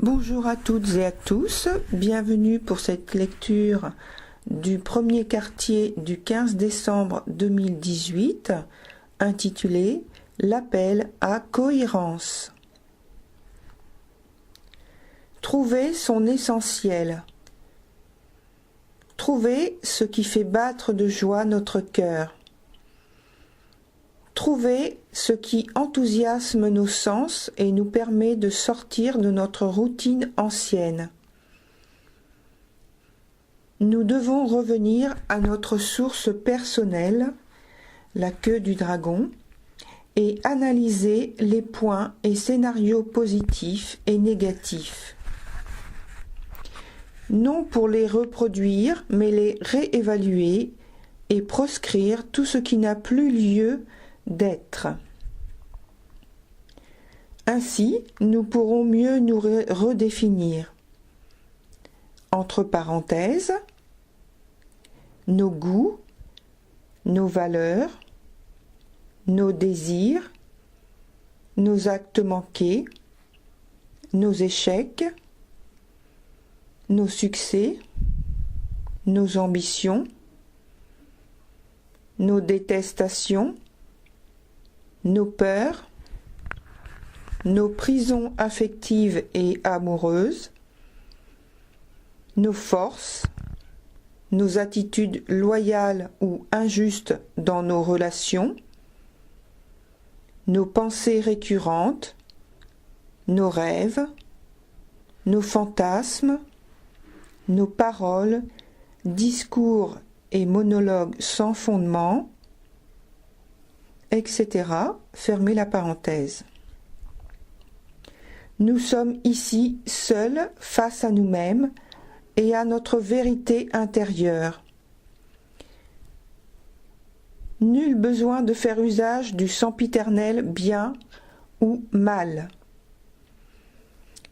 Bonjour à toutes et à tous, bienvenue pour cette lecture du premier quartier du 15 décembre 2018, intitulée « L'appel à cohérence ». Trouver son essentiel. Trouver ce qui fait battre de joie notre cœur. Trouver ce qui enthousiasme nos sens et nous permet de sortir de notre routine ancienne. Nous devons revenir à notre source personnelle, la queue du dragon, et analyser les points et scénarios positifs et négatifs. Non pour les reproduire, mais les réévaluer et proscrire tout ce qui n'a plus lieu d'être. Ainsi, nous pourrons mieux nous redéfinir. Entre parenthèses, nos goûts, nos valeurs, nos désirs, nos actes manqués, nos échecs, nos succès, nos ambitions, nos détestations, nos peurs, nos prisons affectives et amoureuses, nos forces, nos attitudes loyales ou injustes dans nos relations, nos pensées récurrentes, nos rêves, nos fantasmes, nos paroles, discours et monologues sans fondement, etc. Fermez la parenthèse. Nous sommes ici seuls face à nous-mêmes et à notre vérité intérieure. Nul besoin de faire usage du sempiternel bien ou mal.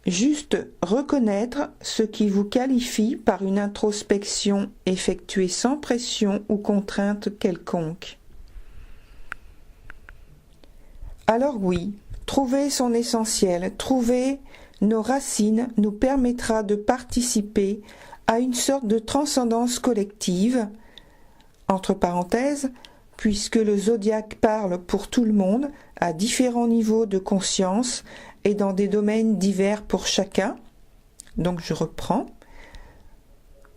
Juste reconnaître ce qui vous qualifie par une introspection effectuée sans pression ou contrainte quelconque. Alors oui, trouver son essentiel, trouver nos racines nous permettra de participer à une sorte de transcendance collective, entre parenthèses, puisque le zodiaque parle pour tout le monde, à différents niveaux de conscience et dans des domaines divers pour chacun. Donc je reprends.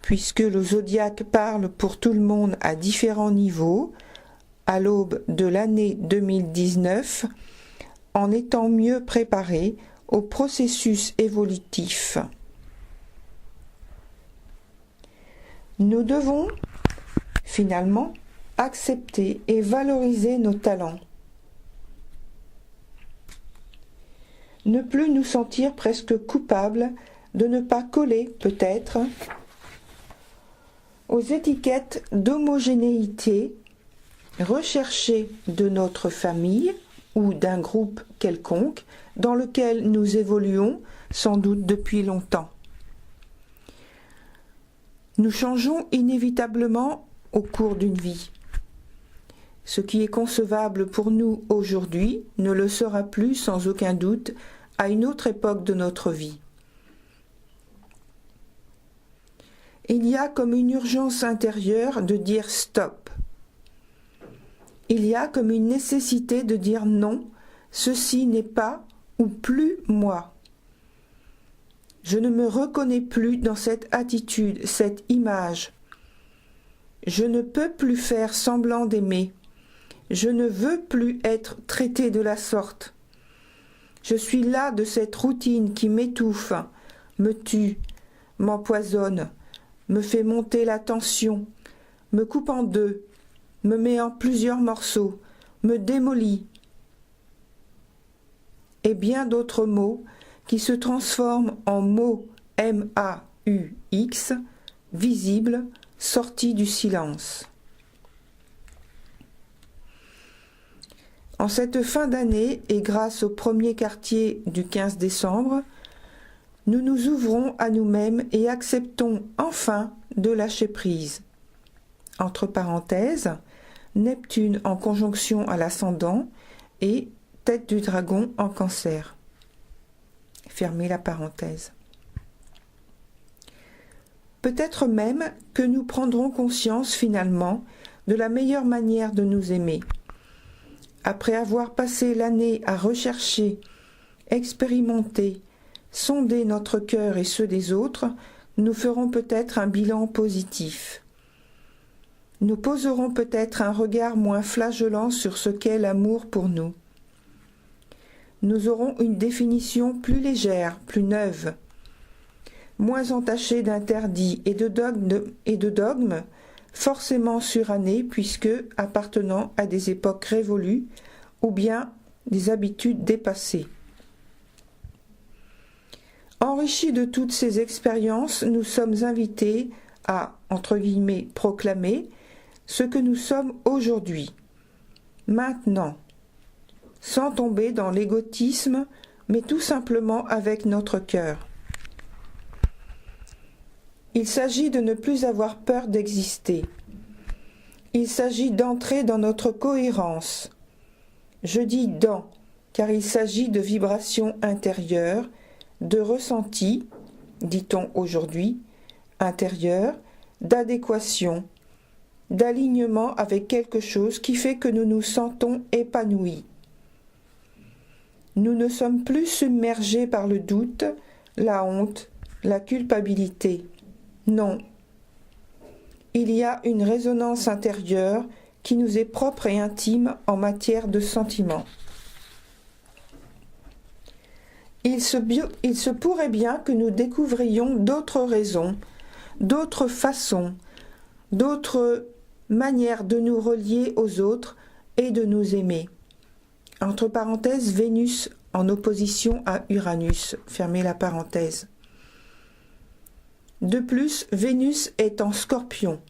Puisque le zodiaque parle pour tout le monde à différents niveaux, à l'aube de l'année 2019, en étant mieux préparé au processus évolutif. Nous devons, finalement, accepter et valoriser nos talents. Ne plus nous sentir presque coupables de ne pas coller, peut-être, aux étiquettes d'homogénéité recherchées de notre famille ou d'un groupe quelconque dans lequel nous évoluons sans doute depuis longtemps. Nous changeons inévitablement au cours d'une vie. Ce qui est concevable pour nous aujourd'hui ne le sera plus sans aucun doute à une autre époque de notre vie. Il y a comme une urgence intérieure de dire stop. Il y a comme une nécessité de dire non, ceci n'est pas ou plus moi. Je ne me reconnais plus dans cette attitude, cette image. Je ne peux plus faire semblant d'aimer. Je ne veux plus être traité de la sorte. Je suis las de cette routine qui m'étouffe, me tue, m'empoisonne, me fait monter la tension, me coupe en deux, me met en plusieurs morceaux, me démolit, et bien d'autres mots qui se transforment en mots M-A-U-X, visibles, sortis du silence. En cette fin d'année et grâce au premier quartier du 15 décembre, nous nous ouvrons à nous-mêmes et acceptons enfin de lâcher prise. Entre parenthèses, Neptune en conjonction à l'ascendant et tête du dragon en Cancer. Fermez la parenthèse. Peut-être même que nous prendrons conscience finalement de la meilleure manière de nous aimer. Après avoir passé l'année à rechercher, expérimenter, sonder notre cœur et ceux des autres, nous ferons peut-être un bilan positif. Nous poserons peut-être un regard moins flagellant sur ce qu'est l'amour pour nous. Nous aurons une définition plus légère, plus neuve, moins entachée d'interdits et de dogmes forcément surannés puisque appartenant à des époques révolues ou bien des habitudes dépassées. Enrichis de toutes ces expériences, nous sommes invités à, entre guillemets, proclamer ce que nous sommes aujourd'hui, maintenant, sans tomber dans l'égotisme, mais tout simplement avec notre cœur. Il s'agit de ne plus avoir peur d'exister. Il s'agit d'entrer dans notre cohérence. Je dis « dans » car il s'agit de vibrations intérieures, de ressentis, dit-on aujourd'hui, intérieurs, d'adéquation, d'alignement avec quelque chose qui fait que nous nous sentons épanouis. Nous ne sommes plus submergés par le doute, la honte, la culpabilité. Non. Il y a une résonance intérieure qui nous est propre et intime en matière de sentiments. Il se pourrait bien que nous découvrions d'autres raisons, d'autres façons, d'autres manières de nous relier aux autres et de nous aimer. Entre parenthèses, Vénus en opposition à Uranus, fermez la parenthèse. De plus, Vénus est en Scorpion,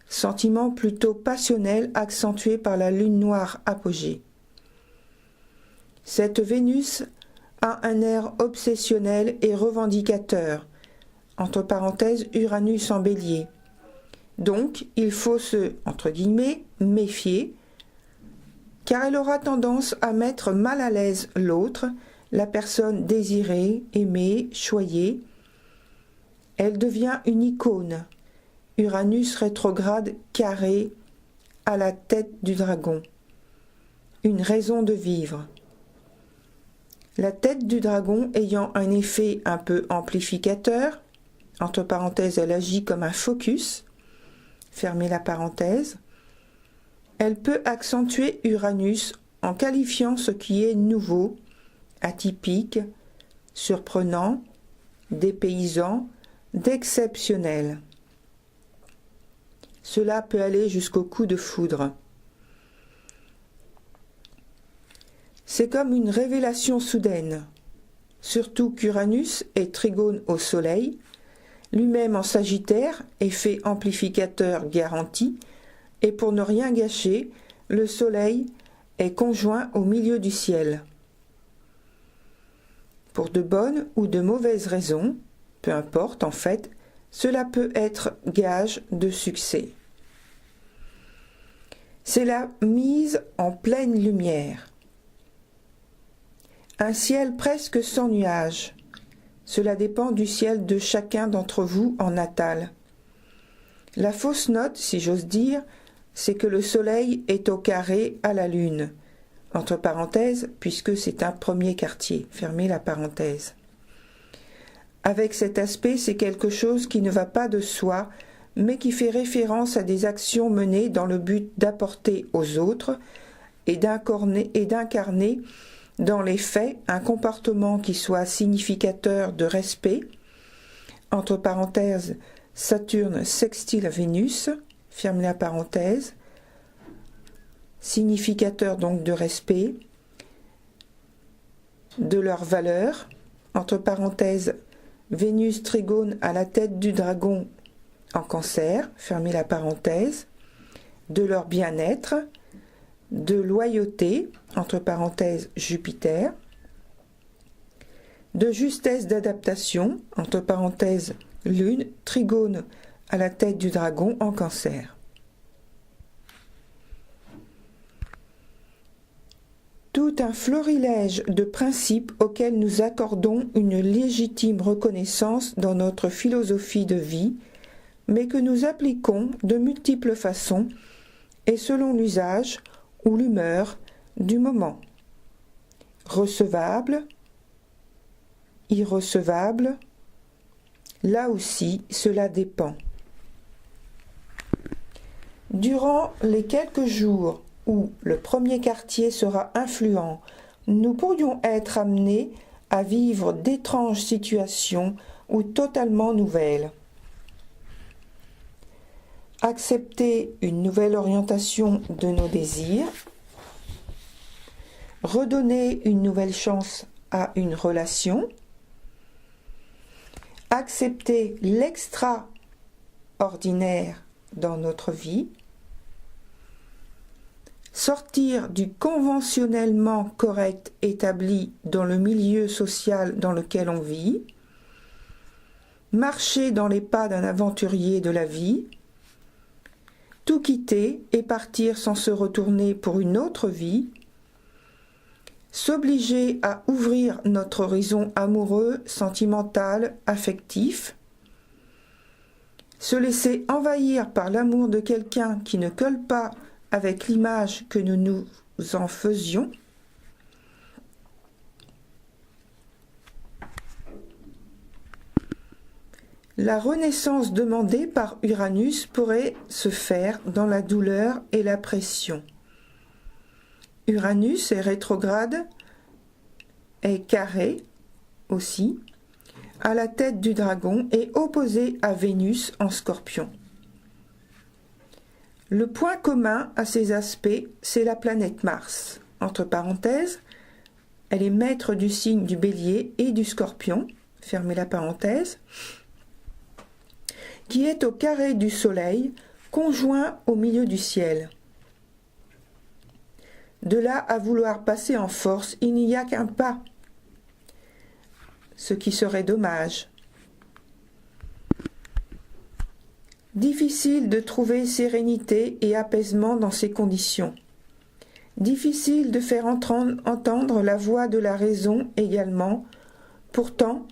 sentiment plutôt passionnel accentué par la lune noire apogée. Cette Vénus a un air obsessionnel et revendicateur, entre parenthèses Uranus en Bélier. Donc, il faut se, entre guillemets, méfier, car elle aura tendance à mettre mal à l'aise l'autre, la personne désirée, aimée, choyée. Elle devient une icône, Uranus rétrograde carré à la tête du dragon, une raison de vivre. La tête du dragon ayant un effet un peu amplificateur, entre parenthèses elle agit comme un focus, fermez la parenthèse, elle peut accentuer Uranus en qualifiant ce qui est nouveau, atypique, surprenant, dépaysant, d'exceptionnel. Cela peut aller jusqu'au coup de foudre. C'est comme une révélation soudaine, surtout qu'Uranus est trigone au Soleil, lui-même en Sagittaire, effet amplificateur garanti, et pour ne rien gâcher, le Soleil est conjoint au milieu du ciel. Pour de bonnes ou de mauvaises raisons, peu importe en fait, cela peut être gage de succès. C'est la mise en pleine lumière. Un ciel presque sans nuages. Cela dépend du ciel de chacun d'entre vous en natal. La fausse note, si j'ose dire, c'est que le soleil est au carré à la lune, entre parenthèses, puisque c'est un premier quartier, fermez la parenthèse. Avec cet aspect, c'est quelque chose qui ne va pas de soi, mais qui fait référence à des actions menées dans le but d'apporter aux autres et d'incarner dans les faits un comportement qui soit significateur de respect, entre parenthèses, Saturne sextile à Vénus, ferme la parenthèse, significateur donc de respect, de leur valeur, entre parenthèses, Vénus trigone à la tête du dragon en Cancer, fermez la parenthèse, de leur bien-être, de loyauté, entre parenthèses Jupiter, de justesse d'adaptation, entre parenthèses Lune, trigone à la tête du dragon en Cancer. Tout un florilège de principes auxquels nous accordons une légitime reconnaissance dans notre philosophie de vie, mais que nous appliquons de multiples façons et selon l'usage ou l'humeur du moment. Recevable, irrecevable, là aussi cela dépend. Durant les quelques jours où le premier quartier sera influent, nous pourrions être amenés à vivre d'étranges situations ou totalement nouvelles. Accepter une nouvelle orientation de nos désirs, redonner une nouvelle chance à une relation, accepter l'extraordinaire dans notre vie, sortir du conventionnellement correct établi dans le milieu social dans lequel on vit, marcher dans les pas d'un aventurier de la vie, tout quitter et partir sans se retourner pour une autre vie, s'obliger à ouvrir notre horizon amoureux, sentimental, affectif, se laisser envahir par l'amour de quelqu'un qui ne colle pas avec l'image que nous nous en faisions, la renaissance demandée par Uranus pourrait se faire dans la douleur et la pression. Uranus est rétrograde, est carré aussi, à la tête du dragon et opposé à Vénus en Scorpion. Le point commun à ces aspects, c'est la planète Mars. Entre parenthèses, elle est maître du signe du Bélier et du Scorpion, fermez la parenthèse, qui est au carré du Soleil, conjoint au milieu du ciel. De là à vouloir passer en force, il n'y a qu'un pas, ce qui serait dommage. Difficile de trouver sérénité et apaisement dans ces conditions. Difficile de faire entendre la voix de la raison également. Pourtant,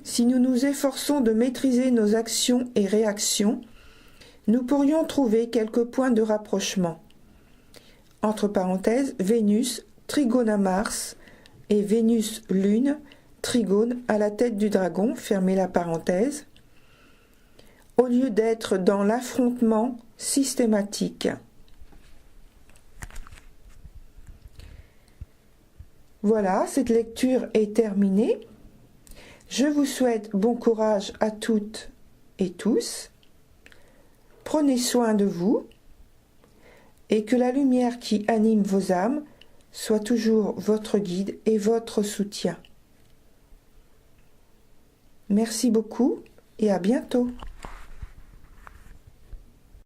si nous nous efforçons de maîtriser nos actions et réactions, nous pourrions trouver quelques points de rapprochement. Entre parenthèses, Vénus, trigone à Mars, et Vénus-Lune, trigone à la tête du dragon, fermez la parenthèse, au lieu d'être dans l'affrontement systématique. Voilà, cette lecture est terminée. Je vous souhaite bon courage à toutes et tous. Prenez soin de vous et que la lumière qui anime vos âmes soit toujours votre guide et votre soutien. Merci beaucoup et à bientôt.